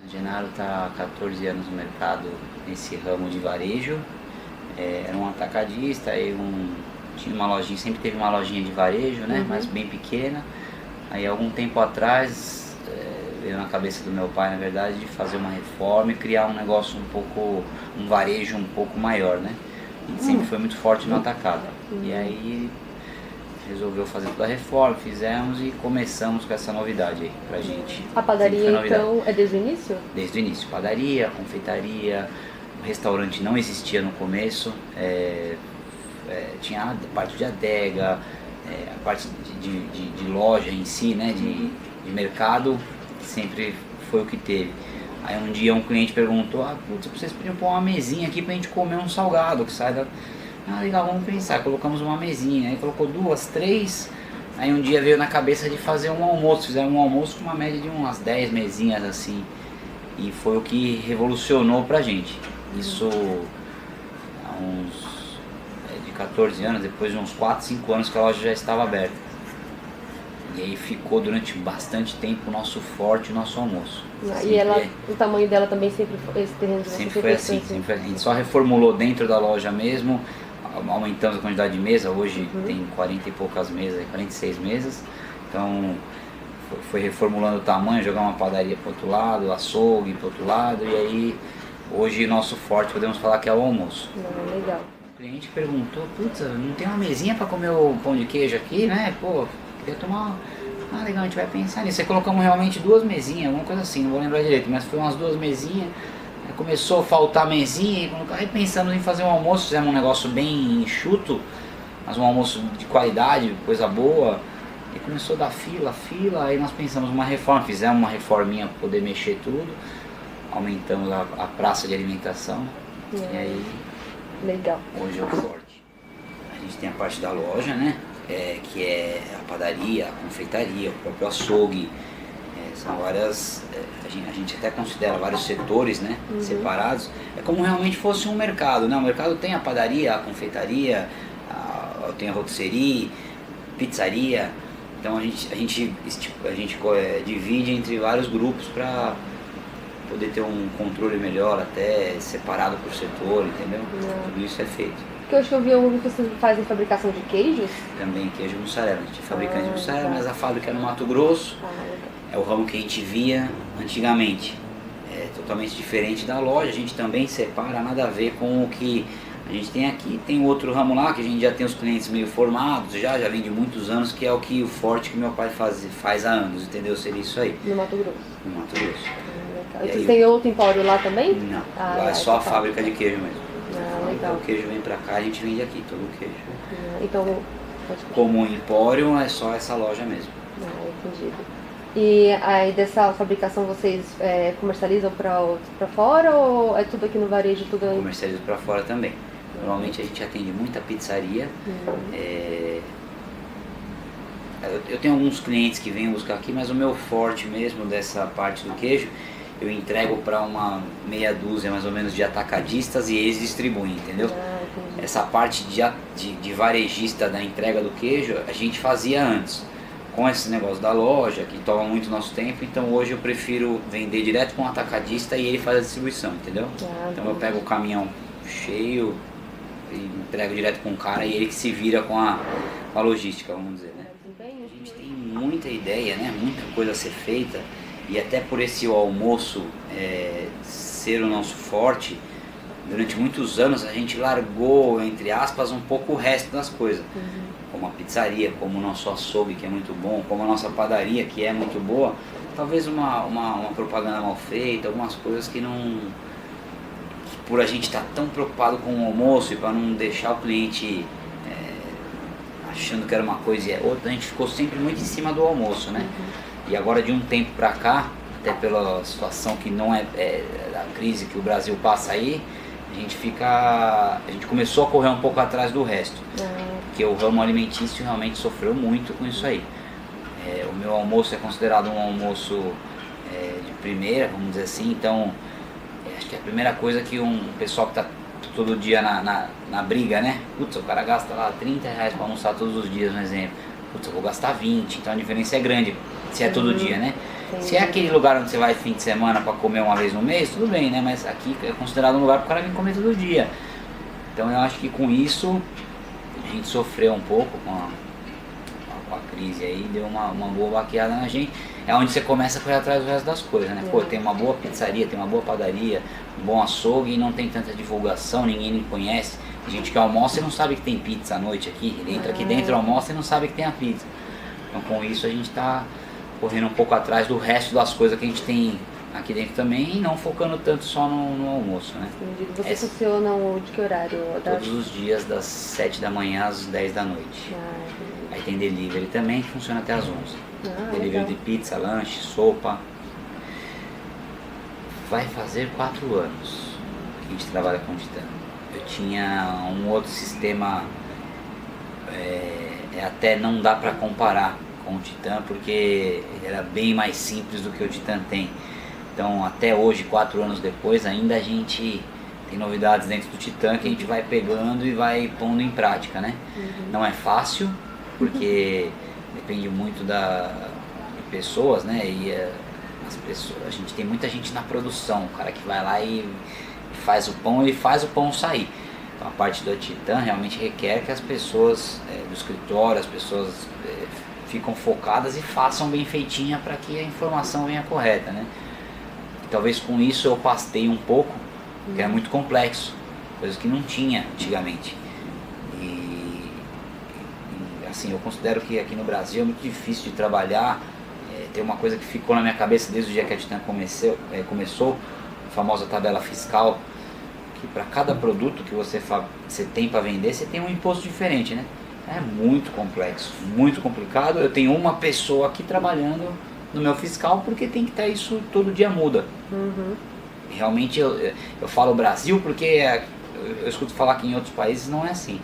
O Genaro está há 14 anos no mercado, nesse ramo de varejo. Era um atacadista, tinha uma lojinha, sempre teve uma lojinha de varejo, né? Mas bem pequena. Aí algum tempo atrás, veio na cabeça do meu pai, na verdade, de fazer uma reforma e criar um negócio um varejo um pouco maior, né? A gente sempre foi muito forte no atacado. E aí resolveu fazer toda a reforma, fizemos e começamos com essa novidade aí pra gente. A padaria então é desde o início? Desde o início, padaria, confeitaria, o restaurante não existia no começo, tinha a parte de adega, a parte de loja em si, né, de mercado, que sempre foi o que teve. Aí um dia um cliente perguntou, vocês podiam pôr uma mesinha aqui pra gente comer um salgado que sai da... Legal, vamos pensar, colocamos uma mesinha, aí colocou 2, 3, aí um dia veio na cabeça de fazer um almoço, fizemos um almoço com uma média de umas 10 mesinhas assim, e foi o que revolucionou pra gente. Isso há de 14 anos, depois de uns 4, 5 anos que a loja já estava aberta. E aí ficou durante bastante tempo o nosso forte, o nosso almoço. E o tamanho dela também sempre foi, esse terreno sempre foi assim, sempre foi assim. A gente só reformulou dentro da loja mesmo, aumentamos a quantidade de mesa, hoje tem 40 e poucas mesas, 46 mesas. Então foi reformulando o tamanho, jogar uma padaria para outro lado, açougue para outro lado, e aí hoje nosso forte podemos falar que é o almoço. Legal. O cliente perguntou, não tem uma mesinha para comer o pão de queijo aqui, né? Queria tomar... legal, a gente vai pensar nisso. Aí colocamos realmente 2 mesinhas, alguma coisa assim, não vou lembrar direito, mas foi umas 2 mesinhas. Aí começou a faltar mesinha, aí pensamos em fazer um almoço, fizemos um negócio bem enxuto, mas um almoço de qualidade, coisa boa. E começou a dar fila, aí nós pensamos uma reforma, fizemos uma reforminha para poder mexer tudo, aumentamos a praça de alimentação, e aí... Legal. Hoje é o forte. A gente tem a parte da loja, né? Que é a padaria, a confeitaria, o próprio açougue. São várias... a gente até considera vários setores, né? Separados. É como realmente fosse um mercado, né? O mercado tem a padaria, a confeitaria, tem a rotisserie, pizzaria. Então a gente divide entre vários grupos para poder ter um controle melhor, até separado por setor, entendeu? Tudo isso é feito. Porque hoje eu vi que vocês fazem fabricação de queijos. Também queijo mussarela, a gente é fabricante de mussarela, mas a fábrica é no Mato Grosso, é o ramo que a gente via antigamente. É totalmente diferente da loja, a gente também separa, nada a ver com o que a gente tem aqui. Tem outro ramo lá, que a gente já tem os clientes meio formados, já vem de muitos anos, que é o forte que meu pai faz há anos, entendeu? Seria isso aí. No Mato Grosso. No Mato Grosso. Vocês têm outro empório lá também? Não, lá é só a fábrica de queijo mesmo. Legal. Então o queijo vem pra cá, a gente vende aqui, todo o queijo. Então, como um empório, é só essa loja mesmo. Entendido. E aí dessa fabricação vocês comercializam pra fora ou é tudo aqui no varejo? Comercializo pra fora também. Normalmente a gente atende muita pizzaria. Eu tenho alguns clientes que vêm buscar aqui, mas o meu forte mesmo dessa parte do queijo, eu entrego para uma meia dúzia mais ou menos de atacadistas e eles distribuem, entendeu? Essa parte de varejista da entrega do queijo a gente fazia antes. Com esse negócio da loja, que toma muito nosso tempo, então hoje eu prefiro vender direto com o atacadista e ele faz a distribuição, entendeu? Então eu pego o caminhão cheio e entrego direto com o cara e ele que se vira com a logística, vamos dizer, né? A gente tem muita ideia, né? Muita coisa a ser feita. E até por esse almoço ser o nosso forte, durante muitos anos a gente largou, entre aspas, um pouco o resto das coisas. Como a pizzaria, como o nosso açougue, que é muito bom, como a nossa padaria, que é muito boa. Talvez uma propaganda mal feita, algumas coisas que não... por a gente estar tão preocupado com o almoço e para não deixar o cliente achando que era uma coisa e outra, a gente ficou sempre muito em cima do almoço, né? E agora de um tempo pra cá, até pela situação que não é da crise que o Brasil passa aí, a gente começou a correr um pouco atrás do resto, porque o ramo alimentício realmente sofreu muito com isso aí. O meu almoço é considerado um almoço de primeira, vamos dizer assim, então acho que é a primeira coisa que um pessoal que está todo dia na briga, né? Putz, o cara gasta lá R$30 para almoçar todos os dias, um exemplo. Putz, eu vou gastar 20, então a diferença é grande, se é todo dia, né? Se é aquele lugar onde você vai fim de semana para comer uma vez no mês, tudo bem, né? Mas aqui é considerado um lugar para o cara vir comer todo dia. Então eu acho que com isso a gente sofreu um pouco com a crise aí, deu uma boa baqueada na gente. É onde você começa a correr atrás do resto das coisas, né? Pô, tem uma boa pizzaria, tem uma boa padaria, um bom açougue e não tem tanta divulgação, ninguém me conhece. Tem gente que almoça e não sabe que tem pizza à noite aqui. Ele entra aqui dentro, almoça e não sabe que tem a pizza. Então com isso a gente está correndo um pouco atrás do resto das coisas que a gente tem aqui dentro também e não focando tanto só no almoço, né? Entendi. Você funciona de que horário? Todos os dias das 7 da manhã às 10 da noite. Aí tem delivery também que funciona até às 11. Delivery legal. de pizza, lanche, sopa. Vai fazer 4 anos que a gente trabalha com Titã. Eu tinha um outro sistema, até não dá para comparar com o Titã, porque ele era bem mais simples do que o Titã tem. Então até hoje, 4 anos depois, ainda a gente tem novidades dentro do Titã que a gente vai pegando e vai pondo em prática, né? Não é fácil, porque depende muito de pessoas, né? E as pessoas, a gente tem muita gente na produção, o cara que vai lá e faz o pão, ele faz o pão sair. Então a parte do Titã realmente requer que as pessoas do escritório, as pessoas ficam focadas e façam bem feitinha para que a informação venha correta, né? E talvez com isso eu pastei um pouco, porque é muito complexo, coisas que não tinha antigamente. E assim, eu considero que aqui no Brasil é muito difícil de trabalhar. Tem uma coisa que ficou na minha cabeça desde o dia que a Titã começou, a famosa tabela fiscal, que para cada produto que você tem para vender, você tem um imposto diferente, né? É muito complexo, muito complicado. Eu tenho uma pessoa aqui trabalhando no meu fiscal porque tem que estar isso todo dia muda. Realmente eu falo Brasil porque eu escuto falar que em outros países não é assim.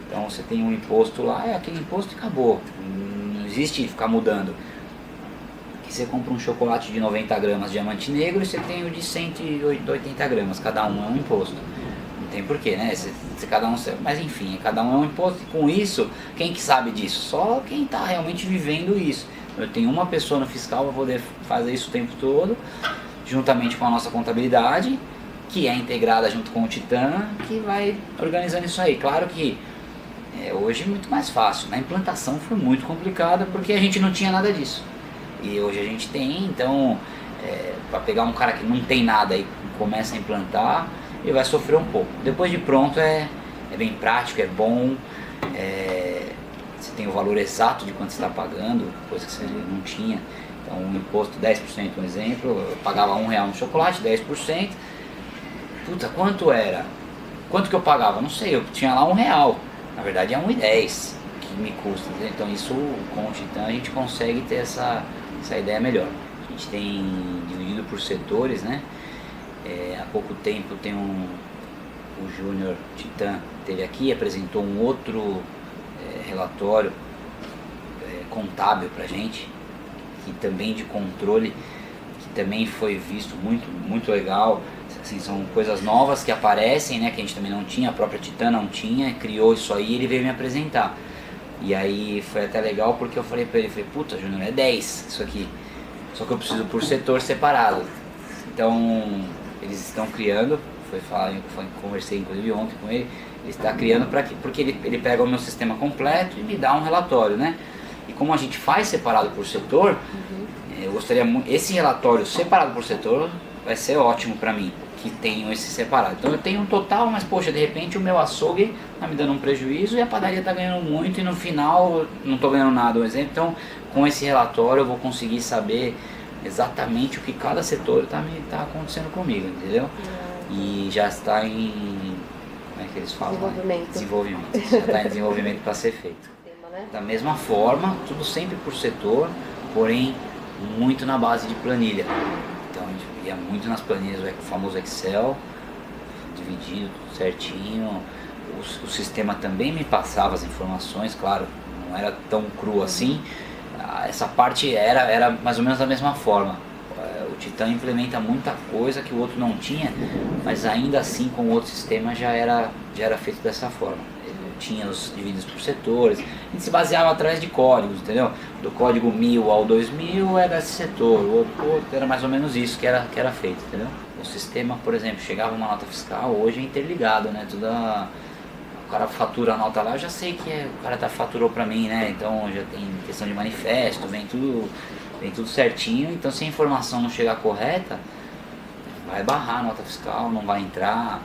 Então você tem um imposto lá, é aquele imposto e acabou. Não existe ficar mudando. E você compra um chocolate de 90 gramas diamante negro e você tem o de 180 gramas, cada um é um imposto. Não tem porquê, né? Cada um, mas enfim, cada um é um imposto. E com isso, quem que sabe disso? Só quem está realmente vivendo isso. Eu tenho uma pessoa no fiscal para poder fazer isso o tempo todo, juntamente com a nossa contabilidade, que é integrada junto com o Titã, que vai organizando isso aí. Claro que hoje é muito mais fácil. Na implantação foi muito complicado porque a gente não tinha nada disso. E hoje a gente tem, então, para pegar um cara que não tem nada e começa a implantar, ele vai sofrer um pouco. Depois de pronto é bem prático, é bom, você tem o valor exato de quanto você está pagando, coisa que você não tinha. Então um imposto 10%, um exemplo, eu pagava R$1 no chocolate, 10%. Puta, quanto era? Quanto que eu pagava? Não sei, eu tinha lá R$1. Na verdade é R$1,10 que me custa. Então isso com o Titã a gente consegue ter essa ideia melhor. A gente tem dividido por setores, né? Há pouco tempo tem o Júnior Titã teve aqui, apresentou um outro relatório contábil pra gente, que também de controle, que também foi visto muito legal. Assim, são coisas novas que aparecem, né, que a gente também não tinha, a própria Titã não tinha, criou isso aí e ele veio me apresentar. E aí foi até legal porque eu falei pra ele, puta Júnior, é 10 isso aqui, só que eu preciso por setor separado. Então eles estão criando, conversei inclusive ontem com ele, ele está criando porque ele pega o meu sistema completo e me dá um relatório, né? E como a gente faz separado por setor, eu gostaria muito, esse relatório separado por setor vai ser ótimo para mim, que tenho esse separado. Então eu tenho um total, mas poxa, de repente o meu açougue está me dando um prejuízo e a padaria está ganhando muito e no final não estou ganhando nada, um exemplo. Então com esse relatório eu vou conseguir saber exatamente o que cada setor tá acontecendo comigo, entendeu? E já está em, como é que eles falam? Desenvolvimento. Já está em desenvolvimento para ser feito. Da mesma forma, tudo sempre por setor, porém muito na base de planilha. Então a gente ia muito nas planilhas, o famoso Excel, dividido tudo certinho. O sistema também me passava as informações, claro, não era tão cru assim. Essa parte era mais ou menos da mesma forma. O Titã implementa muita coisa que o outro não tinha, mas ainda assim com o outro sistema já era feito dessa forma. tinha os divididos por setores, a gente se baseava através de códigos, entendeu? Do código 1000 ao 2000 era esse setor, o outro era mais ou menos isso que era feito, entendeu? O sistema, por exemplo, chegava uma nota fiscal, hoje é interligado, né? O cara fatura a nota lá, eu já sei que o cara faturou pra mim, né? Então já tem questão de manifesto, vem tudo certinho. Então se a informação não chegar correta, vai barrar a nota fiscal, não vai entrar.